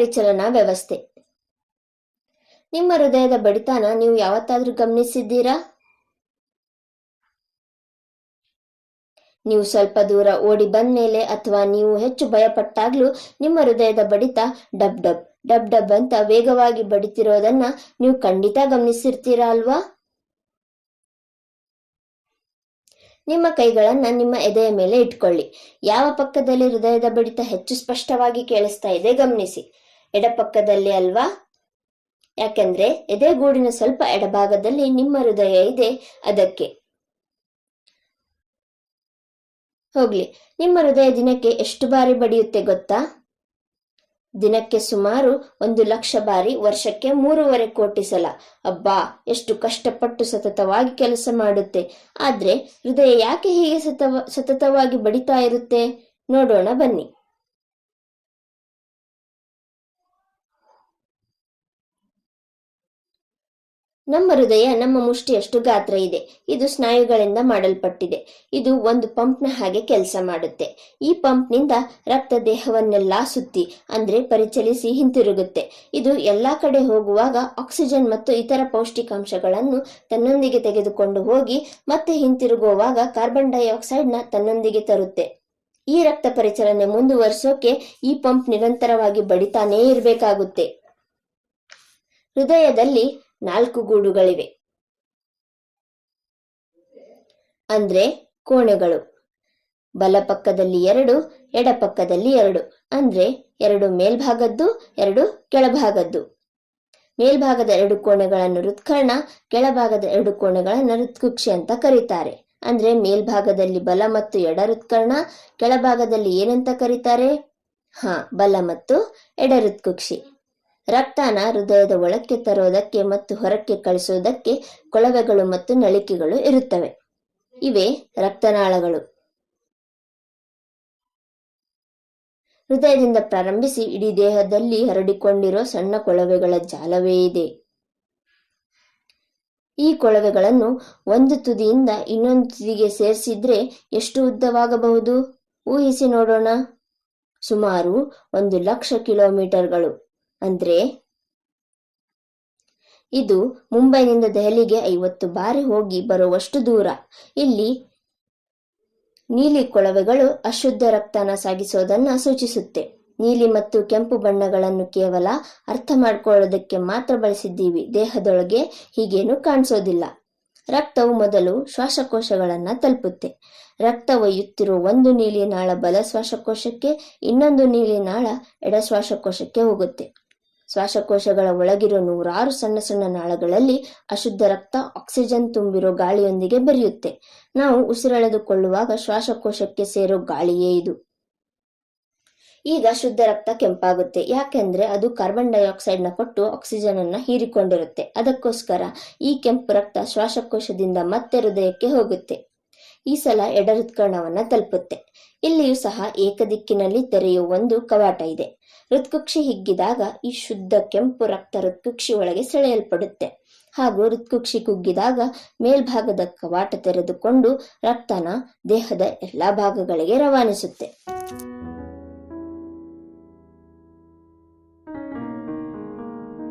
ಪರಿಚಲನಾ ವ್ಯವಸ್ಥೆ. ನಿಮ್ಮ ಹೃದಯದ ಬಡಿತನ ನೀವು ಯಾವತ್ತಾದ್ರೂ ಗಮನಿಸಿದ್ದೀರಾ? ನೀವು ಸ್ವಲ್ಪ ದೂರ ಓಡಿ ಬಂದ್ಮೇಲೆ ಅಥವಾ ನೀವು ಹೆಚ್ಚು ಭಯಪಟ್ಟಾಗ್ಲೂ ನಿಮ್ಮ ಹೃದಯದ ಬಡಿತ ಡಬ್ ಡಬ್ ಡಬ್ ಡಬ್ ಅಂತ ವೇಗವಾಗಿ ಬಡಿತಿರೋದನ್ನ ನೀವು ಖಂಡಿತ ಗಮನಿಸಿರ್ತೀರಾ ಅಲ್ವಾ? ನಿಮ್ಮ ಕೈಗಳನ್ನ ನಿಮ್ಮ ಎದೆಯ ಮೇಲೆ ಇಟ್ಕೊಳ್ಳಿ. ಯಾವ ಪಕ್ಕದಲ್ಲಿ ಹೃದಯದ ಬಡಿತ ಹೆಚ್ಚು ಸ್ಪಷ್ಟವಾಗಿ ಕೇಳಿಸ್ತಾ ಇದೆ ಗಮನಿಸಿ. ಎಡಪಕ್ಕದಲ್ಲಿ ಅಲ್ವಾ? ಯಾಕೆಂದ್ರೆ ಎದೆಗೂಡಿನ ಸ್ವಲ್ಪ ಎಡಭಾಗದಲ್ಲಿ ನಿಮ್ಮ ಹೃದಯ ಇದೆ, ಅದಕ್ಕೆ. ಹೋಗ್ಲಿ, ನಿಮ್ಮ ಹೃದಯ ದಿನಕ್ಕೆ ಎಷ್ಟು ಬಾರಿ ಬಡಿಯುತ್ತೆ ಗೊತ್ತಾ? ದಿನಕ್ಕೆ ಸುಮಾರು 1,00,000 ಬಾರಿ, ವರ್ಷಕ್ಕೆ 3.5 ಕೋಟಿ ಸಲ. ಅಬ್ಬಾ, ಎಷ್ಟು ಕಷ್ಟಪಟ್ಟು ಸತತವಾಗಿ ಕೆಲಸ ಮಾಡುತ್ತೆ. ಆದ್ರೆ ಹೃದಯ ಯಾಕೆ ಹೀಗೆ ಸತತವಾಗಿ ಬಡಿತಾ ಇರುತ್ತೆ? ನೋಡೋಣ ಬನ್ನಿ. ನಮ್ಮ ಹೃದಯ ನಮ್ಮ ಮುಷ್ಟಿಯಷ್ಟು ಗಾತ್ರ ಇದೆ. ಇದು ಸ್ನಾಯುಗಳಿಂದ ಮಾಡಲ್ಪಟ್ಟಿದೆ. ಇದು ಒಂದು ಪಂಪ್ನ ಹಾಗೆ ಕೆಲಸ ಮಾಡುತ್ತೆ. ಈ ಪಂಪ್ನಿಂದ ರಕ್ತ ದೇಹವನ್ನೆಲ್ಲಾ ಸುತ್ತಿ ಅಂದ್ರೆ ಪರಿಚಲಿಸಿ ಹಿಂತಿರುಗುತ್ತೆ. ಇದು ಎಲ್ಲಾ ಕಡೆ ಹೋಗುವಾಗ ಆಕ್ಸಿಜನ್ ಮತ್ತು ಇತರ ಪೌಷ್ಟಿಕಾಂಶಗಳನ್ನು ತನ್ನೊಂದಿಗೆ ತೆಗೆದುಕೊಂಡು ಹೋಗಿ ಮತ್ತೆ ಹಿಂತಿರುಗುವಾಗ ಕಾರ್ಬನ್ ಡೈಆಕ್ಸೈಡ್ನ ತನ್ನೊಂದಿಗೆ ತರುತ್ತೆ. ಈ ರಕ್ತ ಪರಿಚಲನೆ ಮುಂದುವರಿಸೋಕೆ ಈ ಪಂಪ್ ನಿರಂತರವಾಗಿ ಬಡಿತಾನೇ ಇರಬೇಕಾಗುತ್ತೆ. ಹೃದಯದಲ್ಲಿ 4 ಗೂಡುಗಳಿವೆ, ಅಂದ್ರೆ ಕೋಣೆಗಳು. ಬಲಪಕ್ಕದಲ್ಲಿ 2, ಎಡಪಕ್ಕದಲ್ಲಿ 2, ಅಂದ್ರೆ 2 ಮೇಲ್ಭಾಗದ್ದು 2 ಕೆಳಭಾಗದ್ದು. ಮೇಲ್ಭಾಗದ 2 ಕೋಣೆಗಳನ್ನು ಹೃತ್ಕರ್ಣ, ಕೆಳಭಾಗದ 2 ಕೋಣೆಗಳನ್ನು ಹೃತ್ಕುಕ್ಷಿ ಅಂತ ಕರೀತಾರೆ. ಅಂದ್ರೆ ಮೇಲ್ಭಾಗದಲ್ಲಿ ಬಲ ಮತ್ತು ಎಡ ಹೃತ್ಕರ್ಣ, ಕೆಳಭಾಗದಲ್ಲಿ ಏನಂತ ಕರೀತಾರೆ? ಬಲ ಮತ್ತು ಎಡ ಹೃತ್ಕುಕ್ಷಿ. ರಕ್ತನ ಹೃದಯದ ಒಳಕ್ಕೆ ತರೋದಕ್ಕೆ ಮತ್ತು ಹೊರಕ್ಕೆ ಕಳಿಸೋದಕ್ಕೆ ಕೊಳವೆಗಳು ಮತ್ತು ನಳಿಕೆಗಳು ಇರುತ್ತವೆ. ಇವೆ ರಕ್ತನಾಳಗಳು. ಹೃದಯದಿಂದ ಪ್ರಾರಂಭಿಸಿ ಇಡೀ ದೇಹದಲ್ಲಿ ಹರಡಿಕೊಂಡಿರೋ ಸಣ್ಣ ಕೊಳವೆಗಳ ಜಾಲವೇ ಇದೆ. ಈ ಕೊಳವೆಗಳನ್ನು ಒಂದು ತುದಿಯಿಂದ ಇನ್ನೊಂದು ತುದಿಗೆ ಸೇರಿಸಿದ್ರೆ ಎಷ್ಟು ಉದ್ದವಾಗಬಹುದು? ಊಹಿಸಿ ನೋಡೋಣ. ಸುಮಾರು 1,00,000 ಕಿಲೋಮೀಟರ್ಗಳು. ಅಂದ್ರೆ ಇದು ಮುಂಬೈನಿಂದ ದೆಹಲಿಗೆ 50 ಬಾರಿ ಹೋಗಿ ಬರುವಷ್ಟು ದೂರ. ಇಲ್ಲಿ ನೀಲಿ ಕೊಳವೆಗಳು ಅಶುದ್ಧ ರಕ್ತನ ಸಾಗಿಸೋದನ್ನ ಸೂಚಿಸುತ್ತೆ. ನೀಲಿ ಮತ್ತು ಕೆಂಪು ಬಣ್ಣಗಳನ್ನು ಕೇವಲ ಅರ್ಥ ಮಾಡ್ಕೊಳ್ಳೋದಕ್ಕೆ ಮಾತ್ರ ಬಳಸಿದ್ದೀವಿ. ದೇಹದೊಳಗೆ ಹೀಗೇನು ಕಾಣಿಸೋದಿಲ್ಲ. ರಕ್ತವು ಮೊದಲು ಶ್ವಾಸಕೋಶಗಳನ್ನ ತಲುಪುತ್ತೆ. ರಕ್ತ ಒಯ್ಯುತ್ತಿರೋ ಒಂದು ನೀಲಿ ನಾಳ ಬಲ ಶ್ವಾಸಕೋಶಕ್ಕೆ, ಇನ್ನೊಂದು ನೀಲಿ ನಾಳ ಎಡ ಶ್ವಾಸಕೋಶಕ್ಕೆ ಹೋಗುತ್ತೆ. ಶ್ವಾಸಕೋಶಗಳ ಒಳಗಿರೋ 100 ಸಣ್ಣ ಸಣ್ಣ ನಾಳಗಳಲ್ಲಿ ಅಶುದ್ಧ ರಕ್ತ ಆಕ್ಸಿಜನ್ ತುಂಬಿರೋ ಗಾಳಿಯೊಂದಿಗೆ ಬೆರೆಯುತ್ತೆ. ನಾವು ಉಸಿರೆಳೆದುಕೊಳ್ಳುವಾಗ ಶ್ವಾಸಕೋಶಕ್ಕೆ ಸೇರೋ ಗಾಳಿಯೇ ಇದು. ಈಗ ಶುದ್ಧ ರಕ್ತ ಕೆಂಪಾಗುತ್ತೆ. ಯಾಕೆಂದ್ರೆ ಅದು ಕಾರ್ಬನ್ ಡೈಆಕ್ಸೈಡ್ ನ ಕೊಟ್ಟು ಆಕ್ಸಿಜನ್ ಅನ್ನ ಹೀರಿಕೊಂಡಿರುತ್ತೆ. ಅದಕ್ಕೋಸ್ಕರ ಈ ಕೆಂಪು ರಕ್ತ ಶ್ವಾಸಕೋಶದಿಂದ ಮತ್ತೆ ಹೃದಯಕ್ಕೆ ಹೋಗುತ್ತೆ. ಈ ಸಲ ಎಡ ಹೃತ್ಕರ್ಣವನ್ನ ತಲುಪುತ್ತೆ. ಇಲ್ಲಿಯೂ ಸಹ ಏಕದಿಕ್ಕಿನಲ್ಲಿ ತೆರೆಯುವ ಒಂದು ಕವಾಟ ಇದೆ. ಹೃತ್ಕುಕ್ಷಿ ಹಿಗ್ಗಿದಾಗ ಈ ಶುದ್ಧ ಕೆಂಪು ರಕ್ತ ಹೃತ್ಕುಕ್ಷಿ ಒಳಗೆ ಸೆಳೆಯಲ್ಪಡುತ್ತೆ. ಹಾಗೂ ಹೃತ್ಕುಕ್ಷಿ ಕುಗ್ಗಿದಾಗ ಮೇಲ್ಭಾಗದ ಕವಾಟ ತೆರೆದುಕೊಂಡು ರಕ್ತನ ದೇಹದ ಎಲ್ಲಾ ಭಾಗಗಳಿಗೆ ರವಾನಿಸುತ್ತೆ.